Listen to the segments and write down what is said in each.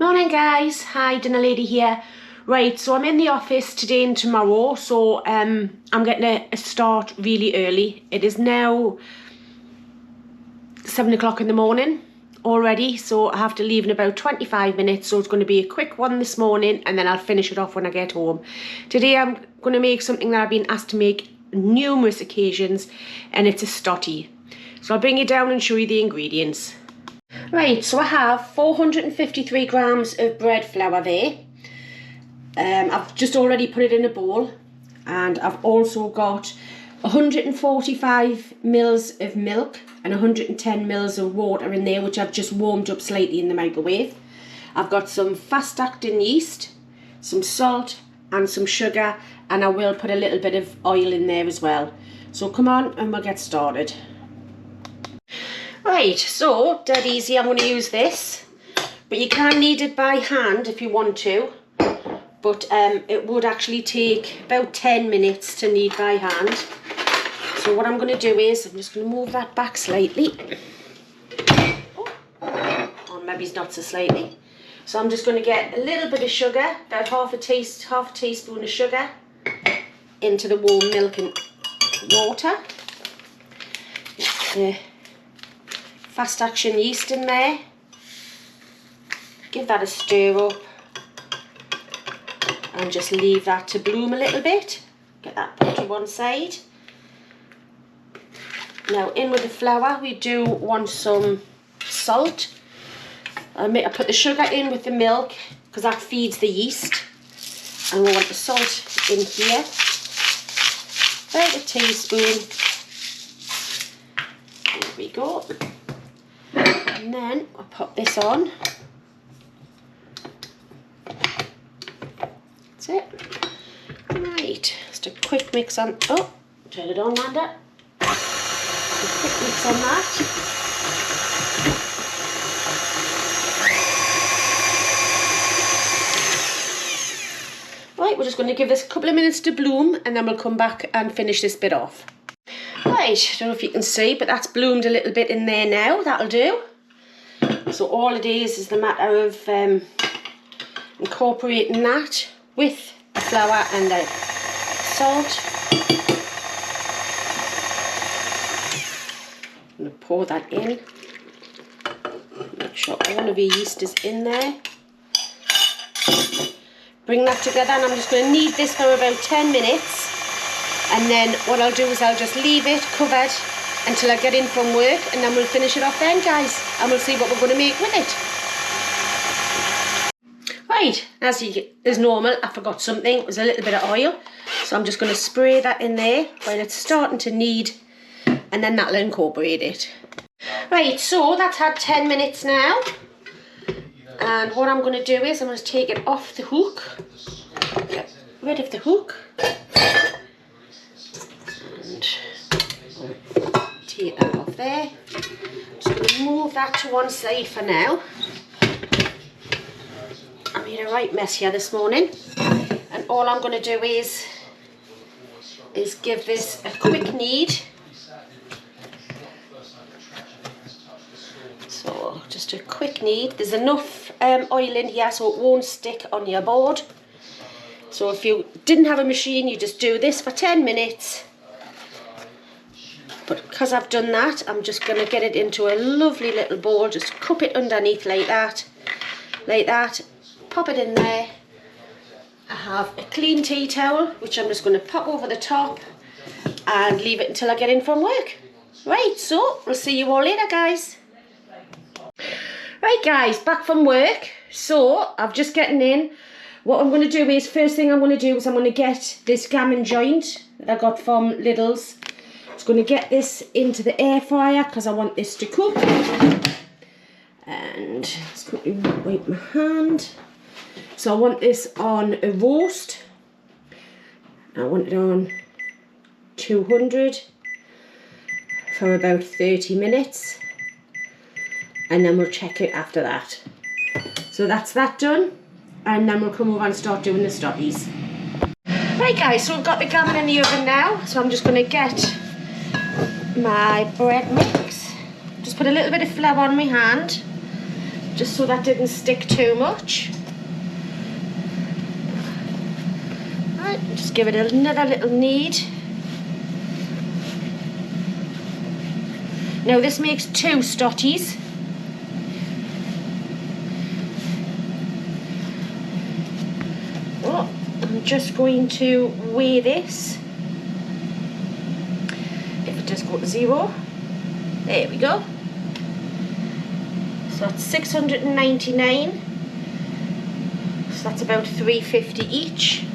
Morning guys, hi, dinner lady here. Right, so I'm in the office today and tomorrow, so I'm getting a start really early. It is now 7 o'clock in the morning already, so I have to leave in about 25 minutes, so it's going to be a quick one this morning and then I'll finish it off when I get home. Today I'm going to make something that I've been asked to make numerous occasions, and it's a stotty. So I'll bring you down and show you the ingredients. Right, so I have 453 grams of bread flour there. I've just already put it in a bowl, and I've also got 145 mils of milk and 110 mils of water in there, which I've just warmed up slightly in the microwave. I've got some fast acting yeast, some salt and some sugar, and I will put a little bit of oil in there as well. So come on and we'll get started. Right, so dead easy, I'm going to use this, but you can knead it by hand if you want to, but it would actually take about 10 minutes to knead by hand. So what I'm going to do is, I'm just going to move that back slightly, or maybe it's not so slightly. So I'm just going to get a little bit of sugar, about half a teaspoon of sugar into the warm milk and water. Fast action yeast in there. Give that a stir up and just leave that to bloom a little bit. Get that put to one side. Now in with the flour we do want some salt. I put the sugar in with the milk because that feeds the yeast, and we want the salt in here. About a teaspoon. There we go. And then I'll pop this on. That's it. Right, just a quick mix on. Oh, turn it on, Amanda. A quick mix on that. Right, we're just going to give this a couple of minutes to bloom, and then we'll come back and finish this bit off. Right, I don't know if you can see, but that's bloomed a little bit in there now. That'll do. So all it is the matter of incorporating that with the flour and the salt. I'm going to pour that in. Make sure all of your yeast is in there. Bring that together, and I'm just going to knead this for about 10 minutes. And then what I'll do is I'll just leave it covered until I get in from work, and then we'll finish it off then, guys, and we'll see what we're going to make with it. Right, as normal, I forgot something. It was a little bit of oil, so I'm just going to spray that in there while it's starting to knead, and then that'll incorporate it. Right, so that's had 10 minutes now, and what I'm going to do is I'm going to take it off the hook, get rid of the hook, and take that off there. Just going to move that to one side for now. I made a right mess here this morning, and all I'm going to do is give this a quick knead. So just a quick knead. There's enough oil in here so it won't stick on your board. So if you didn't have a machine, you just do this for 10 minutes. But because I've done that, I'm just going to get it into a lovely little bowl. Just cup it underneath like that. Pop it in there. I have a clean tea towel, which I'm just going to pop over the top and leave it until I get in from work. Right, so we'll see you all later, guys. Right, guys, back from work. So I've just getting in. What I'm going to do is, first thing I'm going to do is I'm going to get this gammon joint that I got from Lidl's. I'm going to get this into the air fryer because I want this to cook. And just quickly wipe my hand. So I want this on a roast. I want it on 200 for about 30 minutes. And then we'll check it after that. So that's that done. And then we'll come over and start doing the stotties. Right guys, so we've got the gammon in the oven now. So I'm just going to get my bread mix. Just put a little bit of flour on my hand. just so that didn't stick too much. Right, just give it another little knead. Now this makes 2 stotties. Oh, I'm just going to weigh this. If it does go to 0, there we go. So that's 699. So that's about 350 each.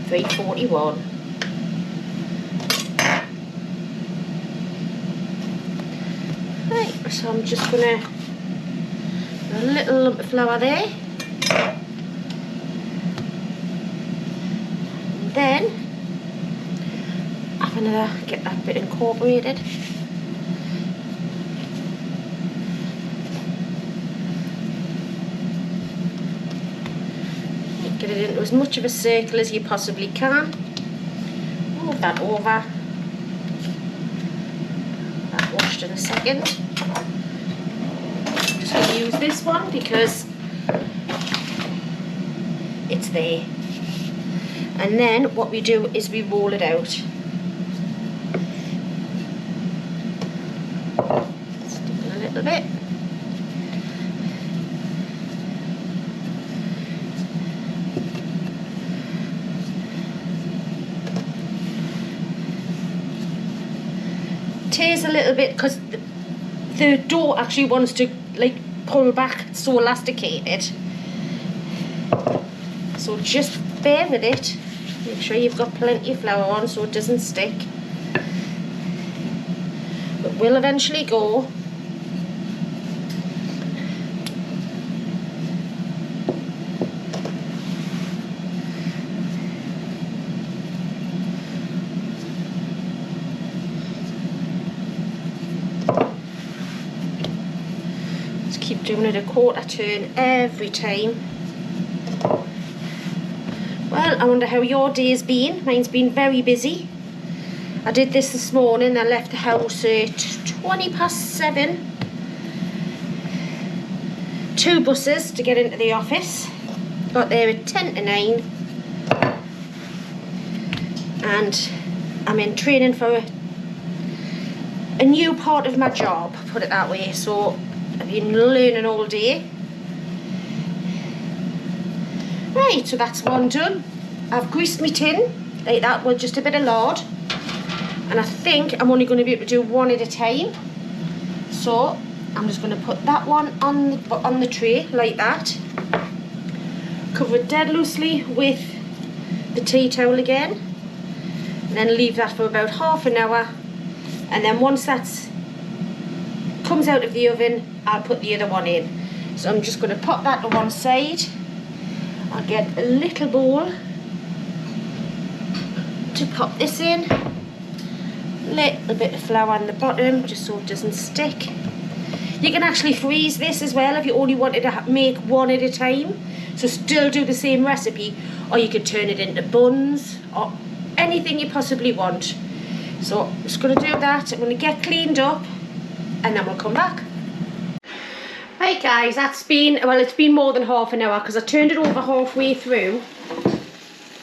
$341. Right, so I'm just gonna a little lump of flour there, and then have another, get that bit incorporated. Get it into as much of a circle as you possibly can. Move that over. That washed in a second. I'm just going to use this one because it's there. And then what we do is we roll it out. Stick in a little bit. Tears a little bit because the dough actually wants to like pull back, it's so elasticated. So just bear with it. Make sure you've got plenty of flour on so it doesn't stick. But we'll eventually go. Keep doing it a quarter turn every time. Well, I wonder how your day's been. Mine's been very busy. I did this morning. I left the house at 7:20. 2 buses to get into the office. Got there at 9:10. And I'm in training for a new part of my job, put it that way. So I've been learning all day. Right, so that's one done. I've greased my tin like that with just a bit of lard. And I think I'm only going to be able to do one at a time. So I'm just going to put that one on the tray like that. Cover it dead loosely with the tea towel again. And then leave that for about half an hour. And then once that's comes out of the oven, I'll put the other one in. So I'm just going to pop that to one side. I'll get a little bowl to pop this in. Little bit of flour on the bottom just so it doesn't stick. You can actually freeze this as well if you only wanted to make one at a time. So still do the same recipe, or you could turn it into buns or anything you possibly want. So I'm just going to do that. I'm going to get cleaned up and then we'll come back. Right guys, that's been, well, it's been more than half an hour because I turned it over halfway through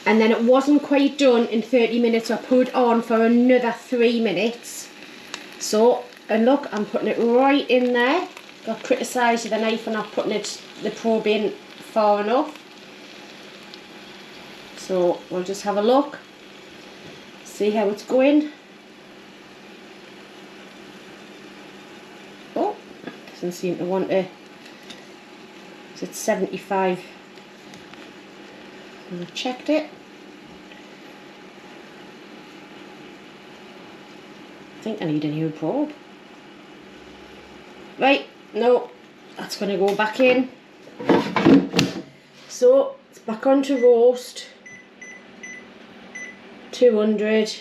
and then it wasn't quite done in 30 minutes. So I put it on for another 3 minutes. So, and look, I'm putting it right in there. Got criticised with the knife for not putting the probe in far enough. So we'll just have a look, see how it's going. Oh, doesn't seem to want to. It's 75. I've checked it. I think I need a new probe. Right, no, that's going to go back in. So it's back on to roast. 200.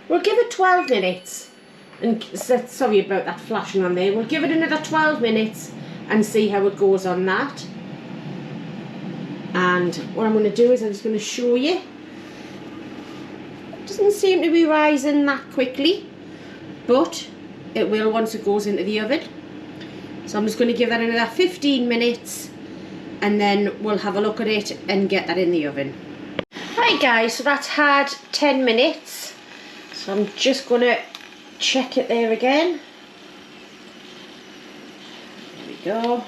We'll give it 12 minutes. And sorry about that flashing on there. We'll give it another 12 minutes and see how it goes on that. And what I'm going to do is I'm just going to show you. It doesn't seem to be rising that quickly, but it will once it goes into the oven. So I'm just going to give that another 15 minutes and then we'll have a look at it and get that in the oven. Right guys, so that's had 10 minutes. So I'm just going to check it there again. There we go.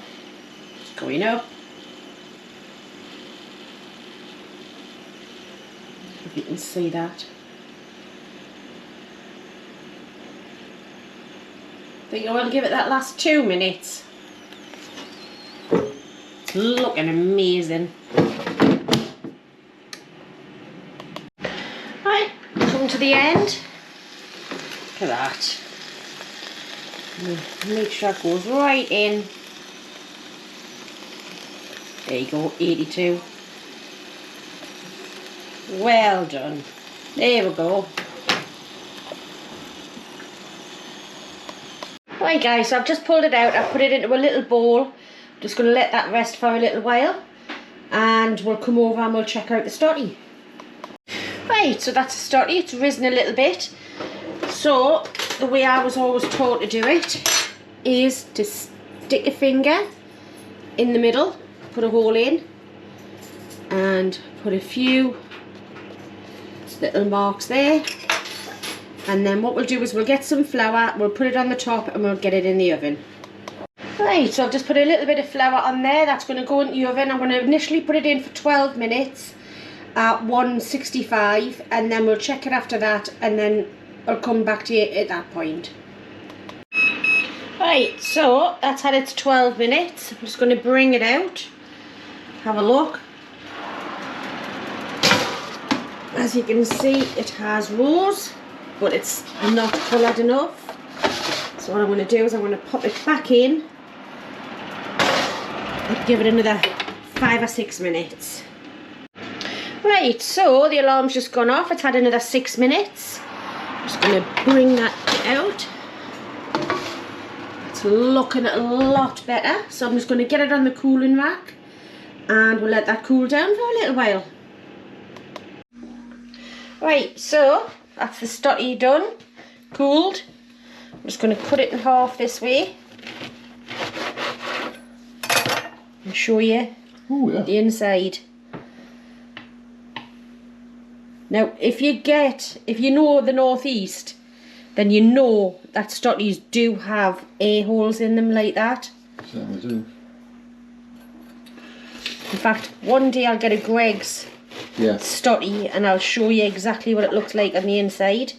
It's going up. If you can see that. I think I will give it that last 2 minutes. It's looking amazing. Right, come to the end. Look at that. Make sure it goes right in. There you go, 82. Well done. There we go. Right guys, so I've just pulled it out. I've put it into a little bowl. Just going to let that rest for a little while. And we'll come over and we'll check out the stotty. Right, so that's the stotty. It's risen a little bit. So, the way I was always taught to do it is to stick a finger in the middle, put a hole in, and put a few little marks there. And then what we'll do is we'll get some flour, we'll put it on the top and we'll get it in the oven. Right, so I've just put a little bit of flour on there. That's going to go in the oven. I'm going to initially put it in for 12 minutes at 165 and then we'll check it after that and then I'll come back to you at that point. Right, so that's had its 12 minutes. I'm just going to bring it out. Have a look. As you can see, it has rose, but it's not coloured enough. So what I'm going to do is I'm going to pop it back in and give it another 5 or 6 minutes. Right, so the alarm's just gone off. It's had another 6 minutes. I'm just going to bring that out. It's looking a lot better. So I'm just going to get it on the cooling rack and we'll let that cool down for a little while. Right, so that's the stotty done, cooled. I'm just going to cut it in half this way and show you the inside. Now, if you know the northeast, then you know that stotties do have air holes in them like that. Certainly do. In fact, one day I'll get a Greg's stotty and I'll show you exactly what it looks like on the inside.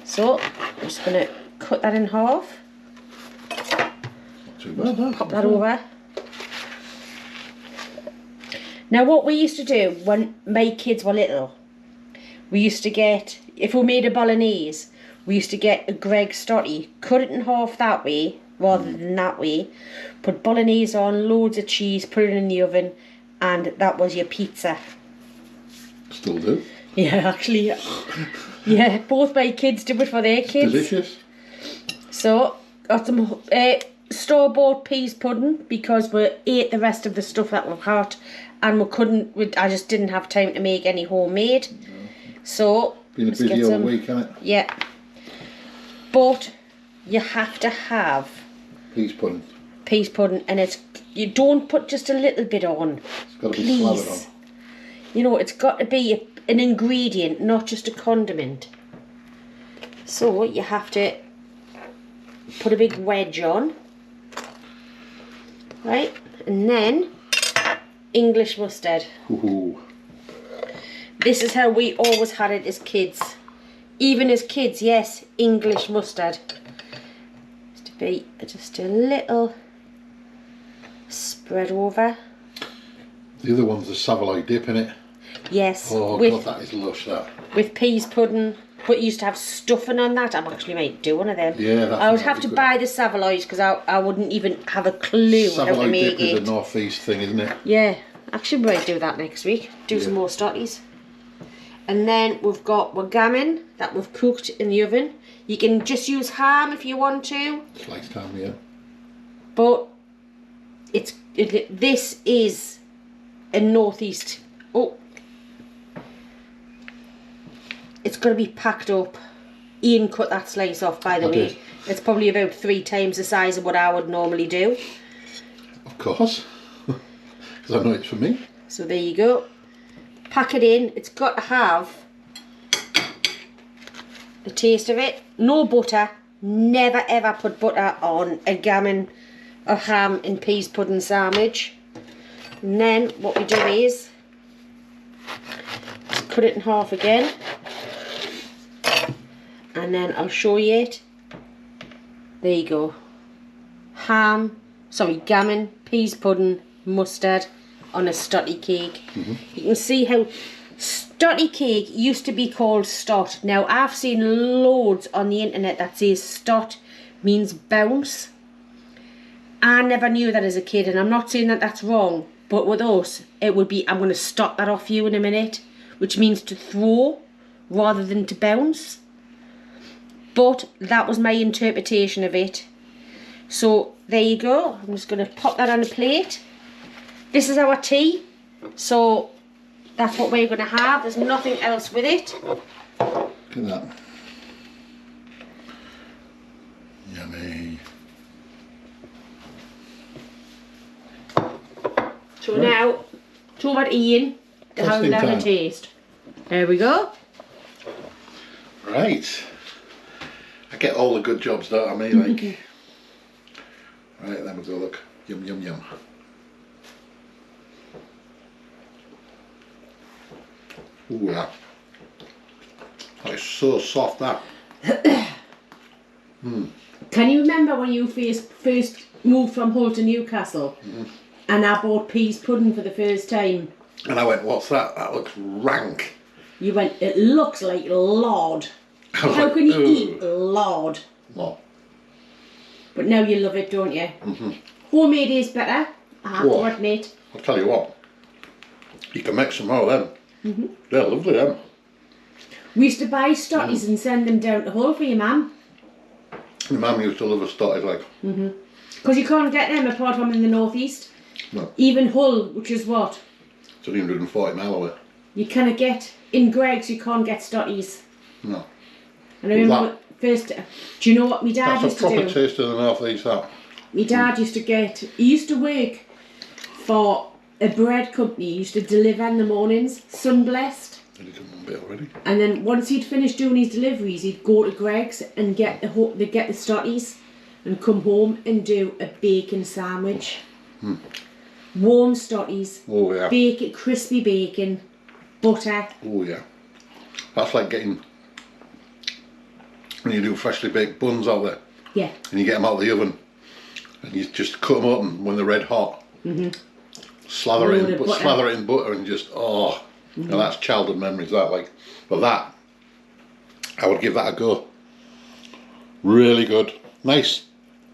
So, I'm just going to cut that in half. Not too bad, Pop that over. Now, what we used to do when my kids were little, we used to get, if we made a bolognese, we used to get a Greg's stotty, cut it in half that way rather than that way, put bolognese on, loads of cheese, put it in the oven, and that was your pizza. Still do. Yeah, actually, yeah, both my kids do it for their kids. Delicious. So, got some store-bought peas pudding because we ate the rest of the stuff that we had and we couldn't, I just didn't have time to make any homemade. No. So, been a busy old week, hasn't it? Yeah. But you have to have peas pudding. Peas pudding, and you don't put just a little bit on. It's got to be slathered on. You know, it's got to be an ingredient, not just a condiment. So you have to put a big wedge on, right? And then English mustard. Ooh. This is how we always had it as kids. Even as kids, yes, English mustard. To be just a little spread over. The other one's the Savoy dip in it. Yes. Oh God, that is lush, that. With peas pudding, but you used to have stuffing on that. I actually might do one of them. Yeah, I would have to buy the Savoys because I wouldn't even have a clue how to make it. Savoy dip is a northeast thing, isn't it? Yeah, actually might do that next week. Do some more stotties. And then we've got our gammon that we've cooked in the oven. You can just use ham if you want to. Sliced ham, yeah. But this is and northeast. Oh, it's going to be packed up. Ian cut that slice off, by the way. Did. It's probably about 3 times the size of what I would normally do. Of course. Because I know it's for me. So there you go. Pack it in. It's got to have the taste of it. No butter. Never ever put butter on a gammon or ham and peas pudding sandwich. And then what we do is just cut it in half again. And then I'll show you it. There you go. Gammon, peas pudding, mustard on a stotty cake. You can see how stotty cake used to be called stot. Now I've seen loads on the internet that says stot means bounce. I never knew that as a kid, and I'm not saying that that's wrong, but with us it would be, I'm going to stop that off you in a minute, which means to throw rather than to bounce. But that was my interpretation of it. So there you go. I'm just going to pop that on a plate. This is our tea. So that's what we're going to have. There's nothing else with it. Look at that. Yummy. So now, it's over to Ian to have a taste. There we go. Right. I get all the good jobs, don't I, me? Like. Right, then we go look. Yum, yum, yum. Ooh, yeah. That is so soft, that. Can you remember when you first moved from Hull to Newcastle and I bought peas pudding for the first time? And I went, what's that? That looks rank. You went, it looks like lard. How like, can you eat lard? What? But now you love it, don't you? Homemade is better, I have to admit. I'll tell you what, you can make some more of them. They're lovely, them. We used to buy stotties and send them down to Hull for your mum. My mum used to love a stotties, like. Because you can't get them apart from in the northeast. No. Even Hull, which is what? 340 miles away. You cannot get, in Greg's you can't get stotties. No. And I remember first, do you know what my dad used to do? That's a proper taste of the northeast, that. My dad used to he used to work for a bread company. He used to deliver in the mornings, sun-blessed. Did he come on a bit already? And then once he'd finished doing his deliveries, he'd go to Greg's and get the stotties and come home and do a bacon sandwich. Warm stotties, Oh, yeah. bacon, crispy bacon, butter. Oh, yeah. That's like getting, when you do freshly baked buns out there. Yeah. And you get them out of the oven. And you just cut them open when they're red hot. Slather it in butter and just, now that's childhood memories, that, like. But that, I would give that a go. Really good. Nice,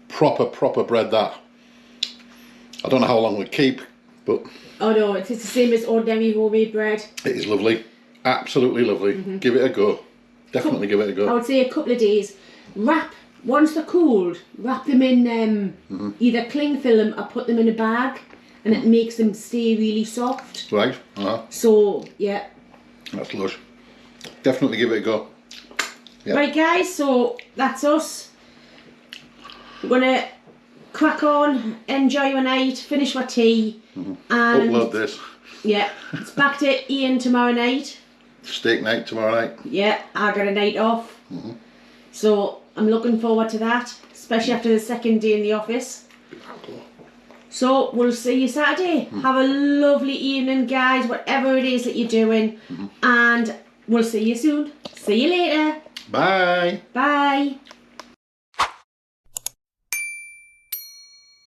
proper bread, that. I don't know how long it would keep, but... Oh no, it's the same as ordinary homemade bread. It is lovely. Absolutely lovely. Give it a go. Definitely give it a go. I would say a couple of days. Once they're cooled, wrap them in either cling film or put them in a bag, and it makes them stay really soft. Right. So, yeah. That's lush. Definitely give it a go. Yeah. Right guys, so that's us. We're going to crack on, enjoy your night, finish my tea, and... Upload this. Yeah, it's back to Ian tomorrow night. Steak night tomorrow night. Yeah, I got a night off. So I'm looking forward to that, especially after the second day in the office. So we'll see you Saturday. Have a lovely evening guys, whatever it is that you're doing. And we'll see you soon. See you later. Bye. Bye.